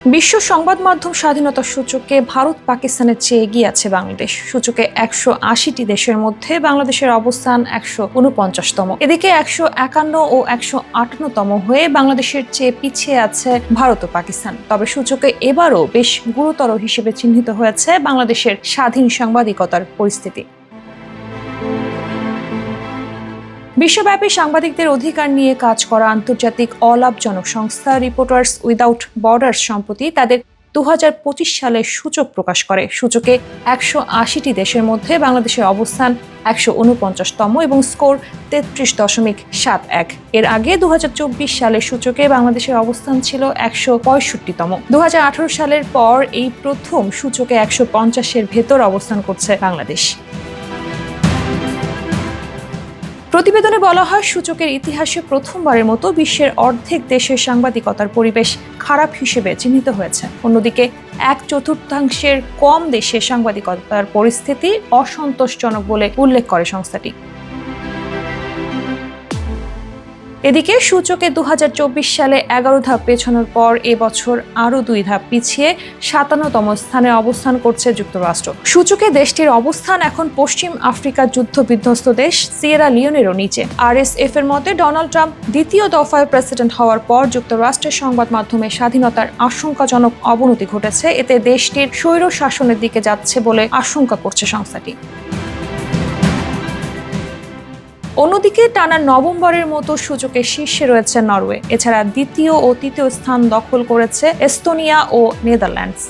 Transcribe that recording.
বিশ্ব সংবাদ মাধ্যম স্বাধীনতা সূচকে ভারত পাকিস্তানের চেয়ে এগিয়ে আছে বাংলাদেশ। সূচকে 180টি দেশের মধ্যে বাংলাদেশের অবস্থান 149তম। এদিকে 151 ও 158তম হয়ে বাংলাদেশের চেয়ে পিছিয়ে আছে ভারত ও পাকিস্তান। তবে সূচকে এবারও বেশ গুরুতর হিসেবে চিহ্নিত হয়েছে বাংলাদেশের স্বাধীন সাংবাদিকতার পরিস্থিতি। বিশ্বব্যাপী সাংবাদিকদের অধিকার নিয়ে কাজ করা আন্তর্জাতিক অলাভজনক সংস্থা রিপোর্টার্স উইদাউট বর্ডার্স সম্প্রতি তাদের 2025 সালের সূচক প্রকাশ করে। সূচকে 180টি দেশের মধ্যে বাংলাদেশের অবস্থান 149তম এবং স্কোর 33.71। এর আগে 2024 সালের সূচকে বাংলাদেশের অবস্থান ছিল 165তম। 2018 সালের পর এই প্রথম সূচকে 150-এর ভেতর অবস্থান করছে বাংলাদেশ। প্রতিবেদনে বলা হয়, সূচকের ইতিহাসে প্রথমবারের মতো বিশ্বের অর্ধেক দেশের সাংবাদিকতার পরিবেশ খারাপ হিসেবে চিহ্নিত হয়েছে। অন্যদিকে 1/4 কম দেশের সাংবাদিকতার পরিস্থিতি অসন্তোষজনক বলে উল্লেখ করে সংস্থাটি। এদিকে সূচকে 2024 সালে 11 ধাপ পেছানোর পর এবছর আরও 2 ধাপ পিছিয়ে 57তম স্থানে অবস্থান করছে যুক্তরাষ্ট্র। সূচকে দেশটির অবস্থান এখন পশ্চিম আফ্রিকার যুদ্ধবিধ্বস্ত দেশ সিয়েরা লিওনেরও নিচে। আরএসএফ এর মতে ডোনাল্ড ট্রাম্প দ্বিতীয় দফায় প্রেসিডেন্ট হওয়ার পর যুক্তরাষ্ট্রের সংবাদ মাধ্যমে স্বাধীনতার আশঙ্কাজনক অবনতি ঘটেছে। এতে দেশটির স্বৈর শাসনের দিকে যাচ্ছে বলে আশঙ্কা করছে সংস্থাটি। অন্যদিকে টানা নভেম্বরের মতো সূচকের শীর্ষে রয়েছে নরওয়ে। এছাড়া দ্বিতীয় ও তৃতীয় স্থান দখল করেছে এস্তোনিয়া ও নেদারল্যান্ডস।